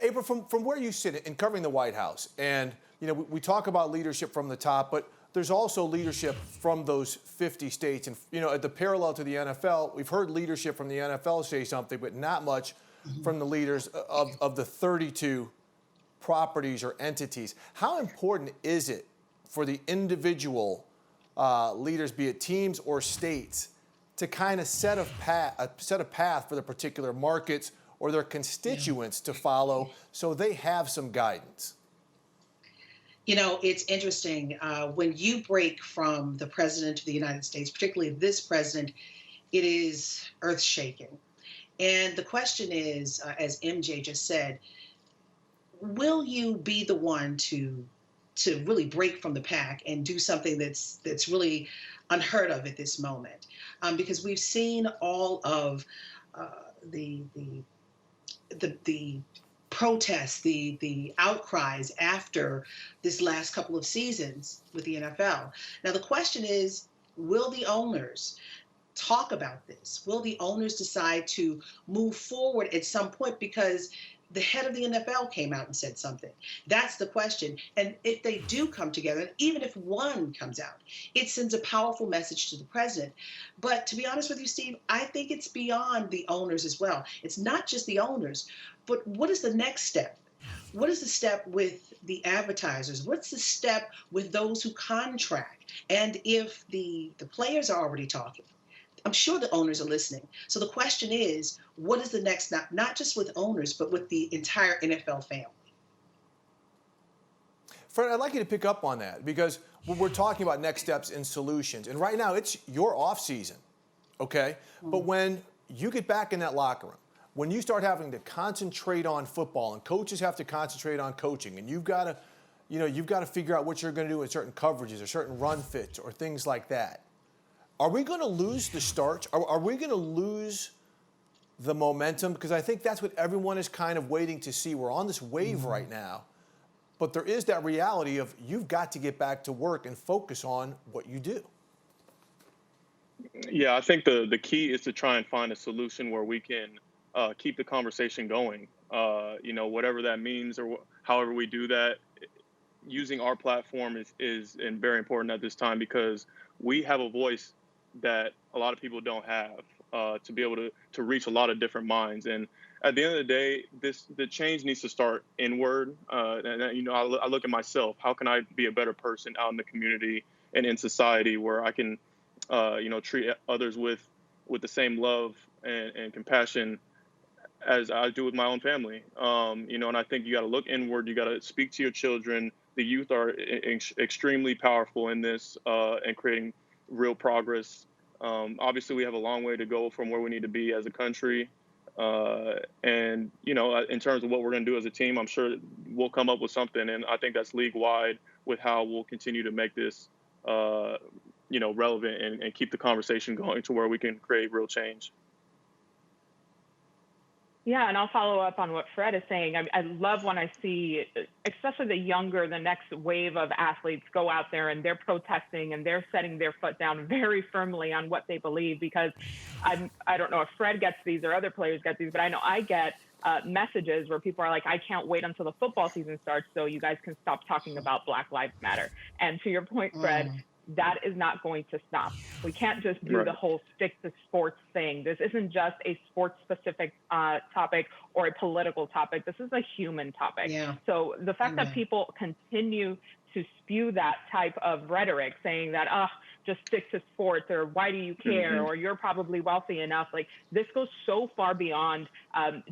April, from where you sit in covering the White House, and we talk about leadership from the top, but there's also leadership from those 50 states. And at the parallel to the NFL, we've heard leadership from the NFL say something, but not much from the leaders of the 32 properties or entities. How important is it for the individual leaders, be it teams or states, to kind of set a path for the particular markets or their constituents to follow, so they have some guidance? It's interesting. When you break from the president of the United States, particularly this president, it is earth-shaking. And the question is, as MJ just said, will you be the one to really break from the pack and do something that's really unheard of at this moment? Because we've seen all of the protests, the outcries after this last couple of seasons with the NFL. Now, the question is, will the owners talk about this? Will the owners decide to move forward at some point? Because the head of the NFL came out and said something. That's the question. And if they do come together, even if one comes out, it sends a powerful message to the president. But to be honest with you, Steve, I think it's beyond the owners as well. It's not just the owners, but what is the next step? What is the step with the advertisers? What's the step with those who contract? And if the players are already talking, I'm sure the owners are listening. So the question is, what is the next, not just with owners, but with the entire NFL family? Fred, I'd like you to pick up on that, because we're talking about next steps and solutions. And right now, it's your off season, okay? But when you get back in that locker room, when you start having to concentrate on football and coaches have to concentrate on coaching, and you've got to figure out what you're going to do with certain coverages or certain run fits or things like that. Are we going to lose the starch? Are we going to lose the momentum? Because I think that's what everyone is kind of waiting to see. We're on this wave right now, but there is that reality of you've got to get back to work and focus on what you do. Yeah, I think the key is to try and find a solution where we can keep the conversation going. Whatever that means or however we do that, using our platform is very important at this time, because we have a voice that a lot of people don't have, to be able to reach a lot of different minds. And at the end of the day, the change needs to start inward. I look at myself. How can I be a better person out in the community and in society, where I can, treat others with the same love and compassion as I do with my own family. And I think you got to look inward. You got to speak to your children. The youth are extremely powerful in this and creating real progress. Obviously, we have a long way to go from where we need to be as a country. In terms of what we're going to do as a team, I'm sure we'll come up with something. And I think that's league-wide with how we'll continue to make this, relevant and keep the conversation going to where we can create real change. Yeah, and I'll follow up on what Fred is saying. I love when I see, especially the next wave of athletes go out there and they're protesting and they're setting their foot down very firmly on what they believe, because I don't know if Fred gets these or other players get these, but I know I get messages where people are like, I can't wait until the football season starts so you guys can stop talking about Black Lives Matter. And to your point, Fred, that is not going to stop. We can't just do the whole stick to sports thing. This isn't just a sports specific topic or a political topic. This is a human topic. Yeah. So the fact that people continue to spew that type of rhetoric, saying that, just stick to sports, or why do you care, or you're probably wealthy enough. Like, this goes so far beyond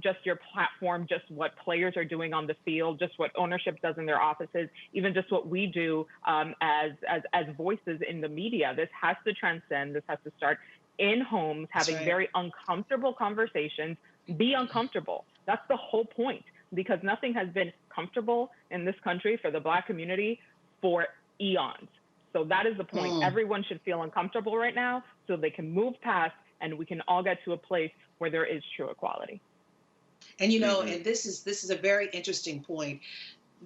just your platform, just what players are doing on the field, just what ownership does in their offices, even just what we do as voices in the media. This has to transcend. This has to start in homes, having very uncomfortable conversations. Be uncomfortable. That's the whole point, because nothing has been comfortable in this country for the Black community for eons. So that is the point. Everyone should feel uncomfortable right now so they can move past and we can all get to a place where there is true equality. And, and this is a very interesting point.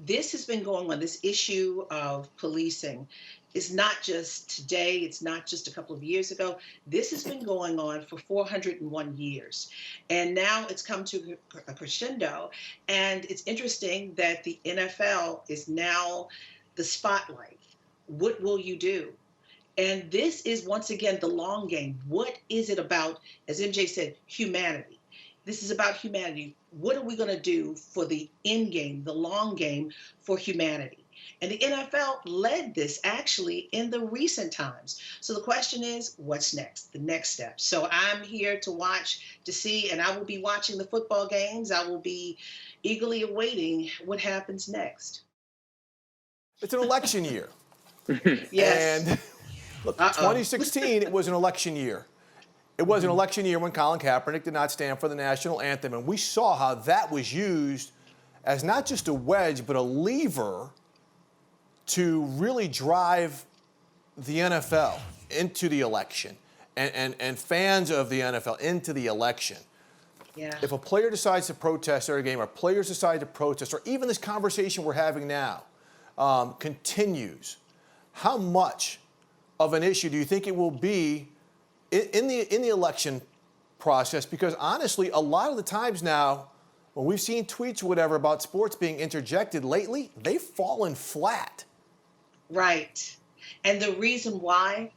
this has been going on. This issue of policing is not just today, it's not just a couple of years ago. This has been going on for 401 years. And now it's come to a crescendo. And it's interesting that the NFL is now the spotlight. What will you do? And this is once again the long game. What is it about, as MJ said, humanity? This is about humanity. What are we going to do for the end game, the long game for humanity? And the NFL led this actually in the recent times. So the question is, what's next? The next step. So I'm here to watch, to see, and I will be watching the football games. I will be eagerly awaiting what happens next. It's an election year. Yes. And look, 2016, it was an election year. It was an election year when Colin Kaepernick did not stand for the national anthem. And we saw how that was used as not just a wedge, but a lever to really drive the NFL into the election and fans of the NFL into the election. Yeah. If a player decides to protest at a game, or players decide to protest, or even this conversation we're having now continues, how much of an issue do you think it will be in the election process? Because honestly, a lot of the times now, when we've seen tweets or whatever about sports being interjected lately, they've fallen flat. Right. And the reason why,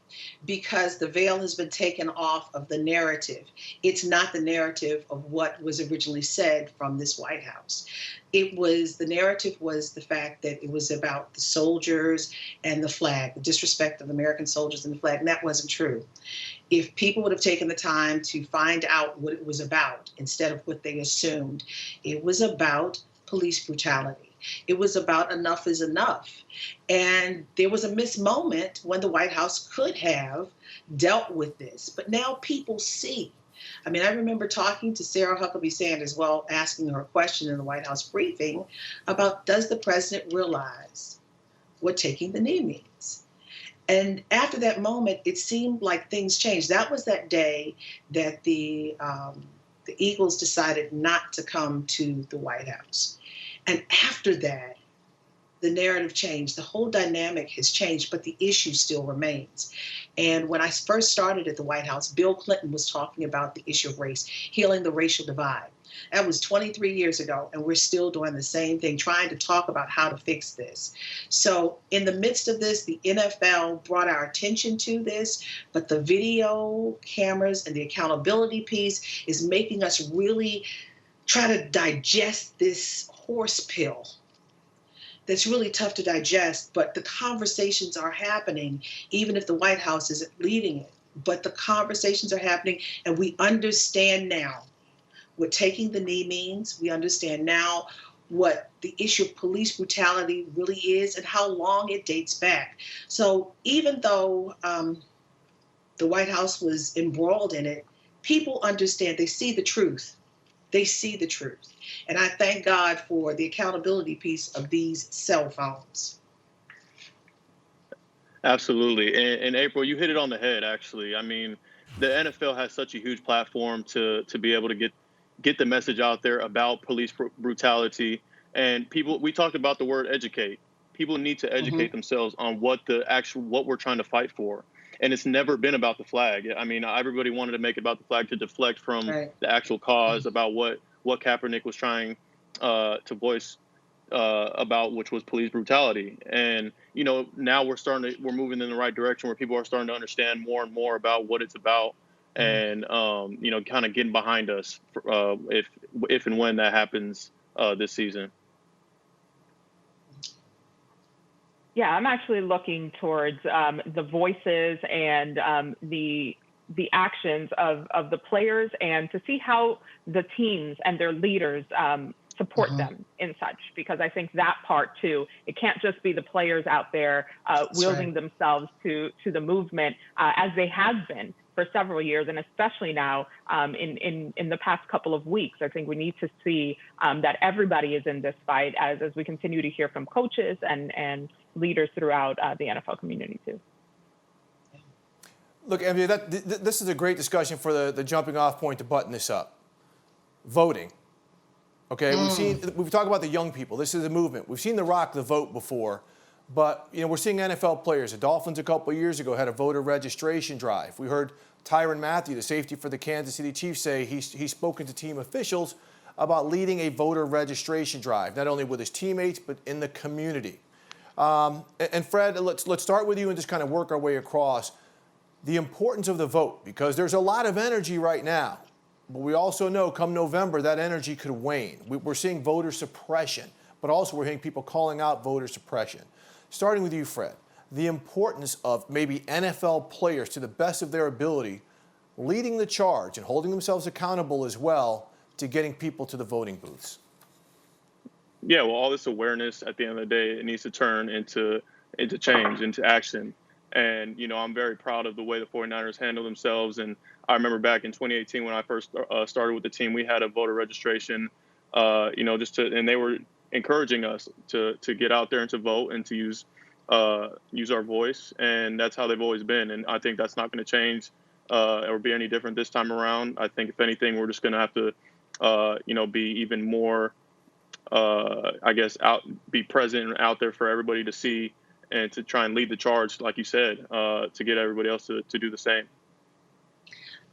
because the veil has been taken off of the narrative. It's not the narrative of what was originally said from this White House. The narrative was the fact that it was about the soldiers and the flag, the disrespect of American soldiers and the flag, and that wasn't true. If people would have taken the time to find out what it was about instead of what they assumed, it was about police brutality. It was about enough is enough. And there was a missed moment when the White House could have dealt with this. But now people see. I mean, I remember talking to Sarah Huckabee Sanders while asking her a question in the White House briefing about, does the president realize what taking the knee means? And after that moment, it seemed like things changed. That was that day that the Eagles decided not to come to the White House. And after that, the narrative changed. The whole dynamic has changed, but the issue still remains. And when I first started at the White House, Bill Clinton was talking about the issue of race, healing the racial divide. That was 23 years ago, and we're still doing the same thing, trying to talk about how to fix this. So in the midst of this, the NFL brought our attention to this, but the video cameras and the accountability piece is making us really try to digest this horse pill that's really tough to digest, but the conversations are happening, even if the White House isn't leading it. But the conversations are happening, and we understand now what taking the knee means. We understand now what the issue of police brutality really is and how long it dates back. So even though the White House was embroiled in it, people understand, they see the truth. They see the truth. And I thank God for the accountability piece of these cell phones. Absolutely. And April, you hit it on the head, actually. I mean, the NFL has such a huge platform to be able to get the message out there about police brutality. And people, we talked about the word educate. People need to educate themselves on what we're trying to fight for. And it's never been about the flag. I mean, everybody wanted to make it about the flag to deflect from the actual cause about what Kaepernick was trying to voice about, which was police brutality. And, you know, now we're moving in the right direction where people are starting to understand more and more about what it's about and, you know, kind of getting behind us if and when that happens this season. Yeah, I'm actually looking towards the voices and the actions of the players, and to see how the teams and their leaders support them in such, because I think that part too, it can't just be the players out there wielding themselves to the movement as they have been for several years, and especially now in the past couple of weeks. I think we need to see that everybody is in this fight as we continue to hear from coaches and leaders throughout the NFL community too. Look, MJ, this is a great discussion for the jumping off point to button this up. Voting. Okay, we've talked about the young people. This is a movement. We've seen The Rock the vote before, but we're seeing NFL players. The Dolphins a couple of years ago had a voter registration drive. We heard Tyrann Mathieu, the safety for the Kansas City Chiefs, say he's spoken to team officials about leading a voter registration drive, not only with his teammates but in the community. And Fred, let's start with you and just kind of work our way across the importance of the vote, because there's a lot of energy right now. But we also know come November, that energy could wane. We're seeing voter suppression, but also we're hearing people calling out voter suppression. Starting with you, Fred, the importance of maybe NFL players, to the best of their ability, leading the charge and holding themselves accountable as well to getting people to the voting booths. Yeah, well, all this awareness at the end of the day, it needs to turn into change, into action. And, I'm very proud of the way the 49ers handle themselves. And I remember back in 2018 when I first started with the team, we had a voter registration, and they were encouraging us to get out there and to vote and to use our voice. And that's how they've always been. And I think that's not going to change or be any different this time around. I think if anything, we're just going to have to, be even more, be present and out there for everybody to see and to try and lead the charge, like you said, to get everybody else to do the same.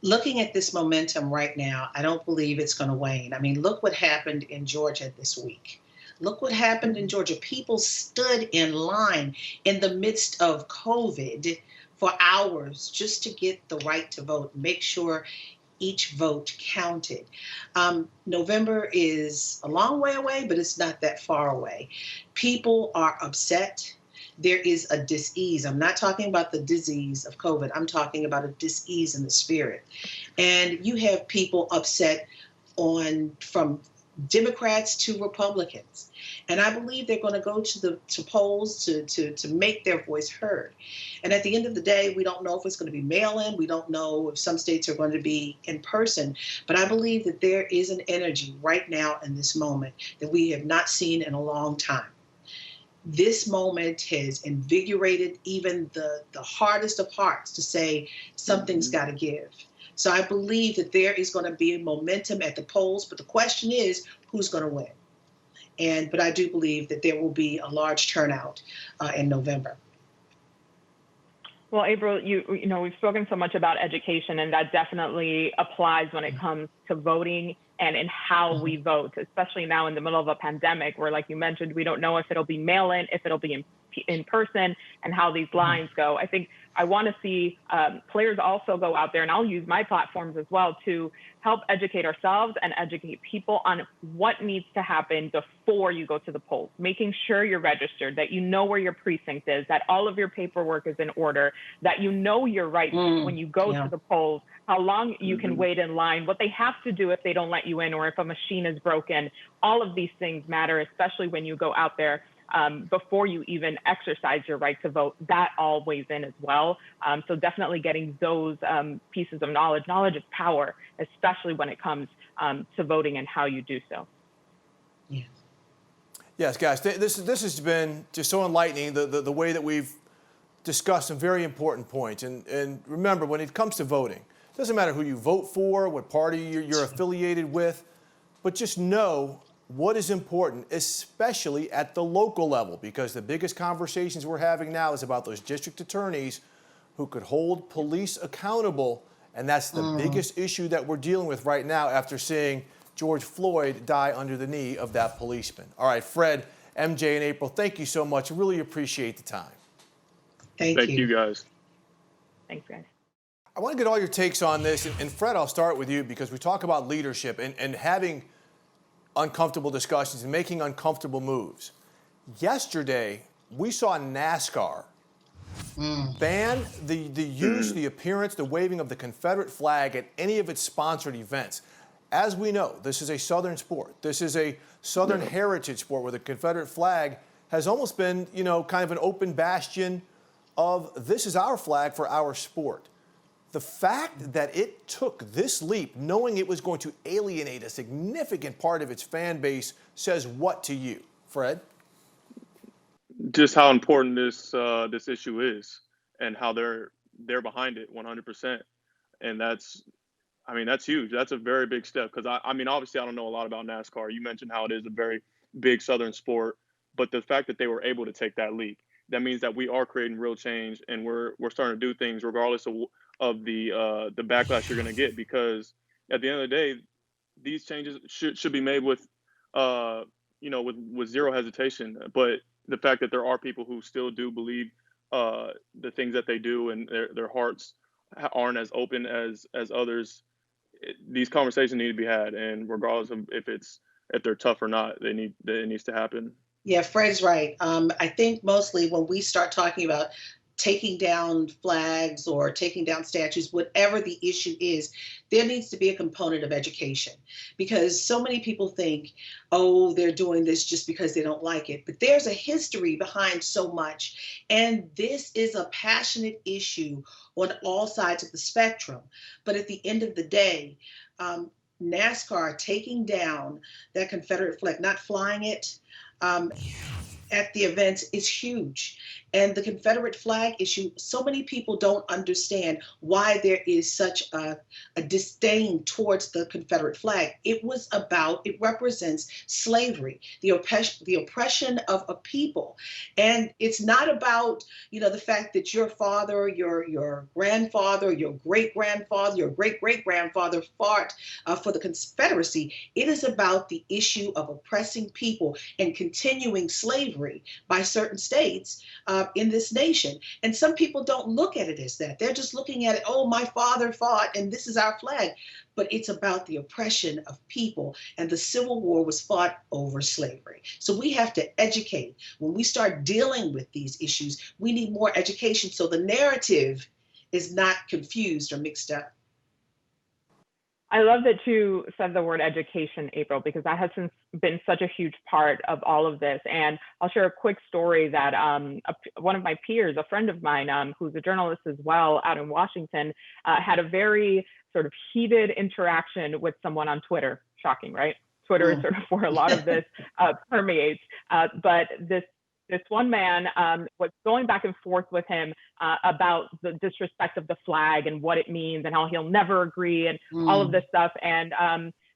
Looking at this momentum right now, I don't believe it's going to wane. I mean, look what happened in Georgia this week. Look what happened in Georgia. People stood in line in the midst of COVID for hours just to get the right to vote, make sure each vote counted. November is a long way away, but it's not that far away. People are upset. There is a dis-ease. I'm not talking about the disease of COVID. I'm talking about a dis-ease in the spirit. And you have people upset from Democrats to Republicans. And I believe they're going to go to polls to make their voice heard. And at the end of the day, we don't know if it's going to be mail-in. We don't know if some states are going to be in person. But I believe that there is an energy right now in this moment that we have not seen in a long time. This moment has invigorated even the hardest of hearts to say something's got to give. So I believe that there is going to be a momentum at the polls, but the question is who's going to win. But I do believe that there will be a large turnout in November. Well, April, we've spoken so much about education, and that definitely applies when it comes to voting and in how we vote, especially now in the middle of a pandemic where, like you mentioned, we don't know if it'll be mail-in, if it'll be in person, and how these lines go. I think I want to see players also go out there, and I'll use my platforms as well to help educate ourselves and educate people on what needs to happen before you go to the polls, making sure you're registered, that you know where your precinct is, that all of your paperwork is in order, that you know your rights when you go to the polls, how long you can wait in line, what they have to do if they don't let you in or if a machine is broken. All of these things matter, especially when you go out there before you even exercise your right to vote. That all weighs in as well. So definitely getting those pieces of knowledge. Knowledge is power, especially when it comes to voting and how you do so. Yes. Yes, guys, this has been just so enlightening, the way that we've discussed some very important points. And remember, when it comes to voting, it doesn't matter who you vote for, what party you're affiliated with, but just know what is important, especially at the local level, because the biggest conversations we're having now is about those district attorneys who could hold police accountable, and that's the biggest issue that we're dealing with right now after seeing George Floyd die under the knee of that policeman. All right, Fred, MJ, and April, thank you so much. Really appreciate the time. Thank you guys. Thanks, guys. I want to get all your takes on this, and Fred, I'll start with you because we talk about leadership and having uncomfortable discussions and making uncomfortable moves. Yesterday, we saw NASCAR ban the use, the appearance, the waving of the Confederate flag at any of its sponsored events. As we know, this is a Southern sport. This is a Southern heritage sport where the Confederate flag has almost been, kind of an open bastion of this is our flag for our sport. The fact that it took this leap, knowing it was going to alienate a significant part of its fan base, says what to you, Fred? Just how important this issue is, and how they're behind it 100%, and that's I mean, that's huge. That's a very big step because I mean, obviously, I don't know a lot about NASCAR. You mentioned how it is a very big Southern sport, but the fact that they were able to take that leap, that means that we are creating real change, and we're starting to do things regardless of the backlash you're going to get. Because at the end of the day, these changes should be made with, with zero hesitation. But the fact that there are people who still do believe the things that they do, and their hearts aren't as open as others, these conversations need to be had, and regardless of if they're tough or not, it needs to happen. Yeah, Fred's right. I think mostly when we start talking about taking down flags or taking down statues, whatever the issue is, there needs to be a component of education, because so many people think, oh, they're doing this just because they don't like it. But there's a history behind so much. And this is a passionate issue on all sides of the spectrum. But at the end of the day, NASCAR taking down that Confederate flag, not flying it, at the events is huge. And the Confederate flag issue, so many people don't understand why there is such a disdain towards the Confederate flag. It represents slavery, the oppression of a people. And it's not about, the fact that your father, your grandfather, your great-grandfather, your great-great-grandfather fought for the Confederacy. It is about the issue of oppressing people and continuing slavery by certain states in this nation. And some people don't look at it as that. They're just looking at it, oh, my father fought and this is our flag. But it's about the oppression of people, and the Civil War was fought over slavery. So we have to educate. When we start dealing with these issues, we need more education so the narrative is not confused or mixed up. I love that you said the word education, April, because that has been such a huge part of all of this. And I'll share a quick story that one of my peers, a friend of mine, who's a journalist as well out in Washington, had a very sort of heated interaction with someone on Twitter. Shocking, right? Twitter is sort of where a lot of this permeates. But this one man was going back and forth with him about the disrespect of the flag and what it means and how he'll never agree and all of this stuff. And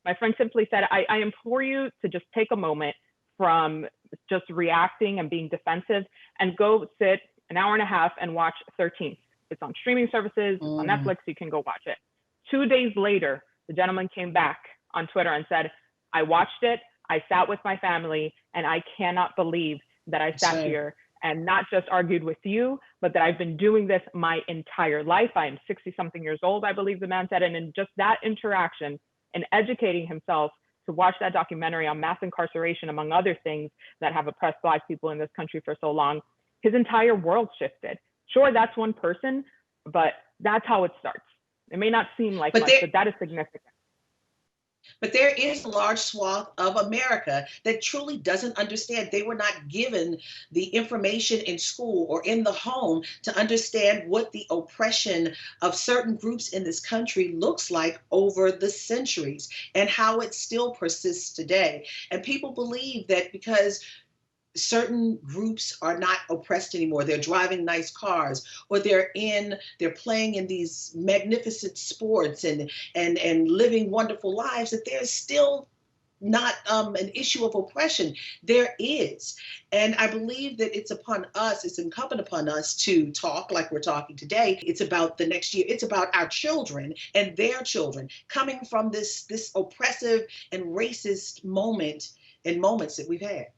my friend simply said, I implore you to just take a moment from just reacting and being defensive and go sit an hour and a half and watch 13th. It's on streaming services, it's on Netflix, you can go watch it. 2 days later, the gentleman came back on Twitter and said, I watched it, I sat with my family, and I cannot believe that I sat here and not just argued with you, but that I've been doing this my entire life. I am 60-something years old, I believe the man said. And in just that interaction and educating himself to watch that documentary on mass incarceration, among other things that have oppressed Black people in this country for so long, his entire world shifted. Sure, that's one person, but that's how it starts. It may not seem like much, but that is significant. But there is a large swath of America that truly doesn't understand. They were not given the information in school or in the home to understand what the oppression of certain groups in this country looks like over the centuries and how it still persists today. And people believe that because certain groups are not oppressed anymore, they're driving nice cars, or they're playing in these magnificent sports and living wonderful lives, that there's still not an issue of oppression. There is. And I believe that it's incumbent upon us to talk like we're talking today. It's about the next year. It's about our children and their children coming from this oppressive and racist moments that we've had.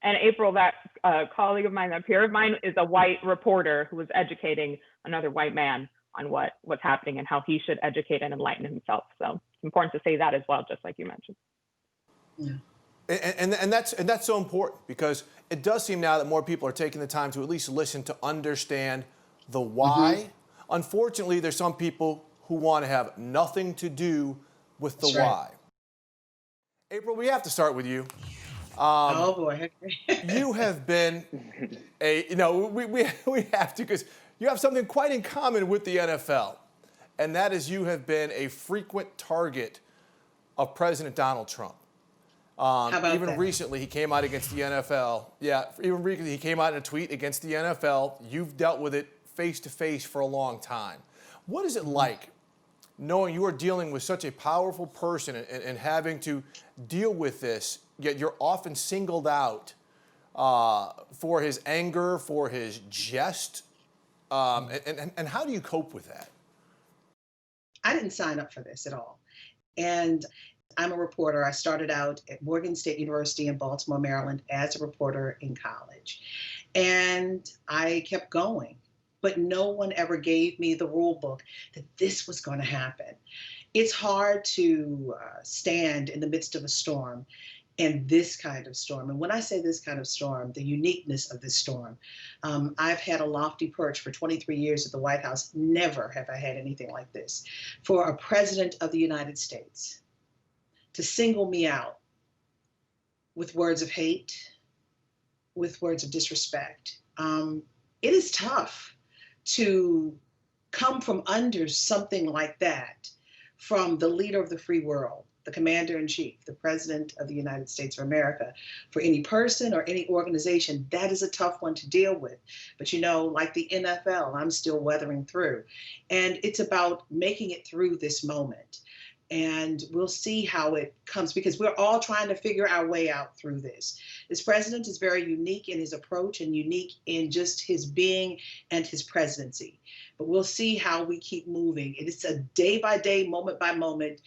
And April, that colleague of mine, that peer of mine, is a white reporter who was educating another white man on what's happening and how he should educate and enlighten himself. So it's important to say that as well, just like you mentioned. Yeah. And that's so important, because it does seem now that more people are taking the time to at least listen to understand the why. Unfortunately, there's some people who want to have nothing to do with the why. April, we have to start with you. Oh boy. You have been we have to, because you have something quite in common with the NFL, and that is you have been a frequent target of President Donald Trump. How about even that? recently, he came out against the NFL. Yeah, even recently, he came out in a tweet against the NFL. You've dealt with it face to face for a long time. What is it like knowing you are dealing with such a powerful person and having to deal with this, yet you're often singled out for his anger, for his jest. And how do you cope with that? I didn't sign up for this at all. And I'm a reporter. I started out at Morgan State University in Baltimore, Maryland, as a reporter in college. And I kept going, but no one ever gave me the rule book that this was going to happen. It's hard to stand in the midst of a storm, and this kind of storm. And when I say this kind of storm, the uniqueness of this storm, I've had a lofty perch for 23 years at the White House. Never have I had anything like this. For a president of the United States to single me out with words of hate, with words of disrespect, it is tough to come from under something like that from the leader of the free world, the commander in chief, the president of the United States of America. For any person or any organization, that is a tough one to deal with. But you know, like the NFL, I'm still weathering through. And it's about making it through this moment. And we'll see how it comes, because we're all trying to figure our way out through this. This president is very unique in his approach and unique in just his being and his presidency. But we'll see how we keep moving. It's a day by day, moment by moment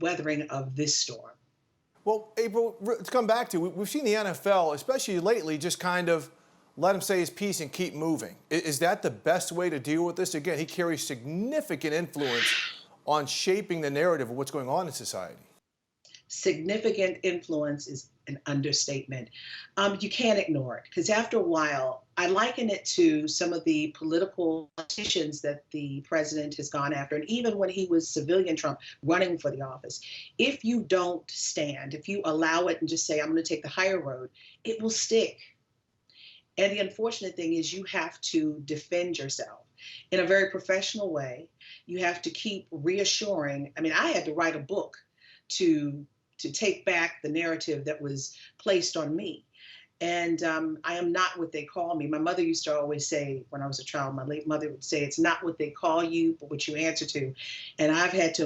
weathering of this storm. Well, April, let's come back to, we've seen the NFL, especially lately, just kind of let him say his piece and keep moving. Is that the best way to deal with this? Again, he carries significant influence on shaping the narrative of what's going on in society. Significant influence is an understatement. You can't ignore it, because after a while, I liken it to some of the political politicians that the president has gone after. And even when he was civilian Trump running for the office, if you don't stand, if you allow it and just say, I'm going to take the higher road, it will stick. And the unfortunate thing is you have to defend yourself in a very professional way. You have to keep reassuring. I mean, I had to write a book to take back the narrative that was placed on me. And I am not what they call me. My mother used to always say, when I was a child, my late mother would say, it's not what they call you, but what you answer to. And I've had to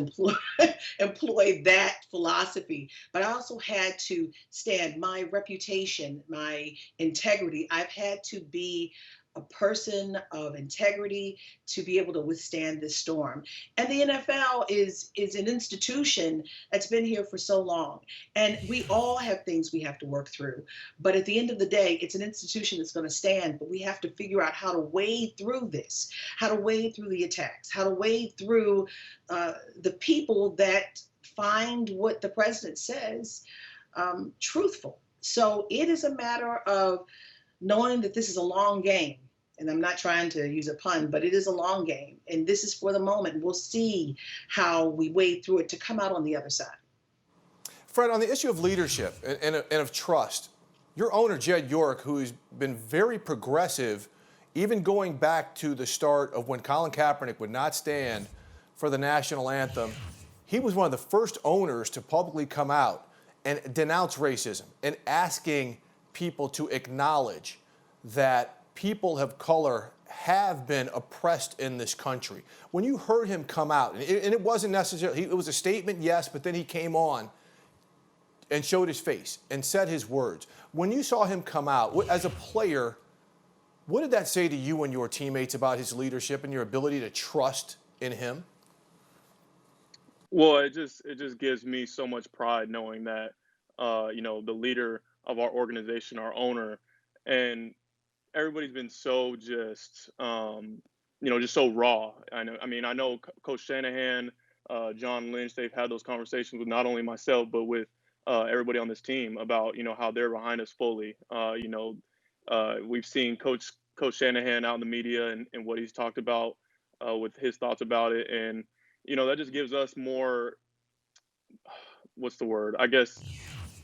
employ that philosophy. But I also had to stand my reputation, my integrity. I've had to be a person of integrity to be able to withstand this storm. And the NFL is an institution that's been here for so long. And we all have things we have to work through. But at the end of the day, it's an institution that's going to stand. But we have to figure out how to wade through this, how to wade through the attacks, how to wade through the people that find what the president says truthful. So it is a matter of knowing that this is a long game. And I'm not trying to use a pun, but it is a long game. And this is for the moment. We'll see how we wade through it to come out on the other side. Fred, on the issue of leadership and of trust, your owner, Jed York, who's been very progressive, even going back to the start of when Colin Kaepernick would not stand for the national anthem, he was one of the first owners to publicly come out and denounce racism and asking people to acknowledge that people of color have been oppressed in this country. When you heard him come out, and it wasn't necessarily, it was a statement, yes, but then he came on and showed his face and said his words. When you saw him come out, as a player, what did that say to you and your teammates about his leadership and your ability to trust in him? Well, it just gives me so much pride knowing that the leader of our organization, our owner, and everybody's been so just so raw. I know Coach Shanahan, John Lynch, they've had those conversations with not only myself but with everybody on this team about how they're behind us fully. We've seen Coach Shanahan out in the media and what he's talked about with his thoughts about it, and that just gives us more. What's the word? I guess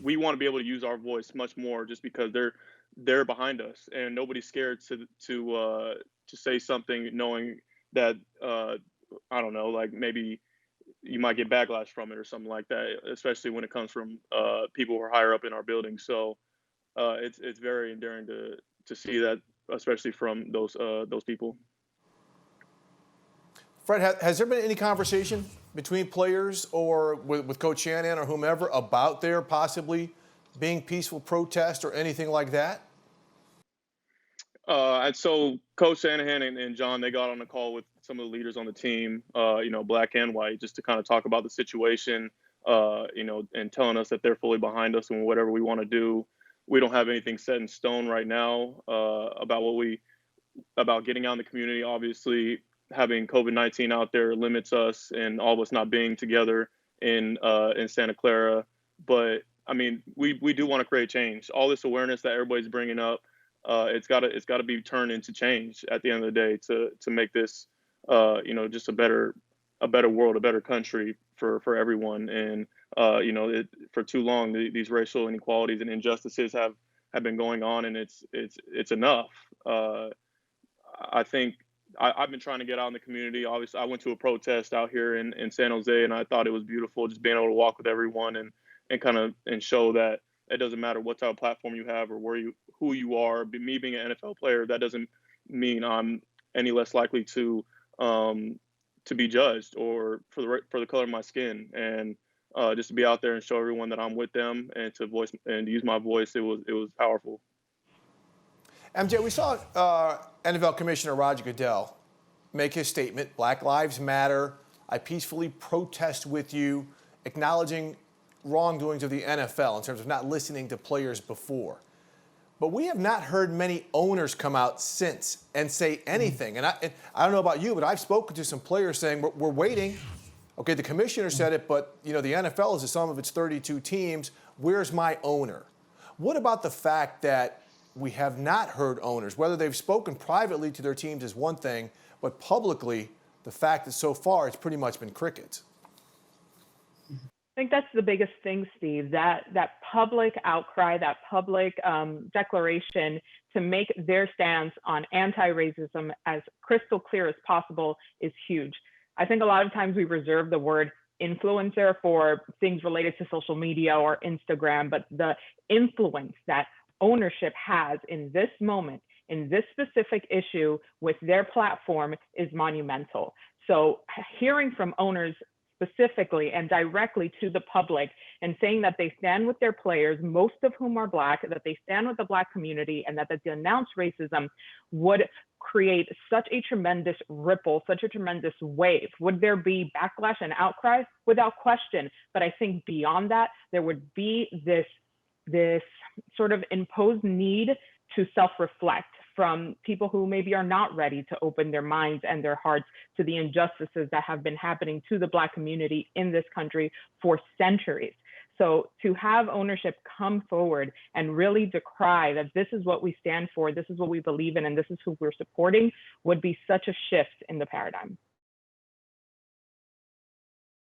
we want to be able to use our voice much more, just because they're behind us, and nobody's scared to say something, knowing that I don't know, like maybe you might get backlash from it or something like that, especially when it comes from people who are higher up in our building. So it's very endearing to see that, especially from those people. Fred, has there been any conversation between players or with Coach Shanahan or whomever about there possibly being peaceful protest or anything like that? So Coach Shanahan and John, they got on a call with some of the leaders on the team, black and white, just to kind of talk about the situation, and telling us that they're fully behind us and whatever we want to do. We don't have anything set in stone right now about getting out in the community. Obviously, having COVID-19 out there limits us and all of us not being together in Santa Clara. But I mean, we do want to create change. All this awareness that everybody's bringing up, it's got to be turned into change at the end of the day to make this just a better world, a better country for everyone. And for too long these racial inequalities and injustices have been going on, and it's enough. I think I've been trying to get out in the community. Obviously, I went to a protest out here in San Jose, and I thought it was beautiful just being able to walk with everyone and show that it doesn't matter what type of platform you have or who you are. Me being an NFL player, that doesn't mean I'm any less likely to be judged or for the color of my skin. And just to be out there and show everyone that I'm with them and to use my voice, it was powerful. MJ, we saw NFL Commissioner Roger Goodell make his statement, Black Lives Matter, I peacefully protest with you, acknowledging wrongdoings of the NFL in terms of not listening to players before. But we have not heard many owners come out since and say anything. And I don't know about you, but I've spoken to some players saying, we're waiting. Okay, the commissioner said it, but the NFL is the sum of its 32 teams. Where's my owner? What about the fact that we have not heard owners, whether they've spoken privately to their teams is one thing, but publicly, the fact that so far it's pretty much been crickets? I think that's the biggest thing, Steve, that public outcry, that public declaration to make their stance on anti-racism as crystal clear as possible is huge. I think a lot of times we reserve the word influencer for things related to social media or Instagram, but the influence that ownership has in this moment, in this specific issue with their platform is monumental. So hearing from owners specifically and directly to the public and saying that they stand with their players, most of whom are Black, that they stand with the Black community, and that they denounce racism would create such a tremendous ripple, such a tremendous wave. Would there be backlash and outcry? Without question. But I think beyond that, there would be this sort of imposed need to self-reflect from people who maybe are not ready to open their minds and their hearts to the injustices that have been happening to the Black community in this country for centuries. So to have ownership come forward and really decry that this is what we stand for, this is what we believe in, and this is who we're supporting would be such a shift in the paradigm.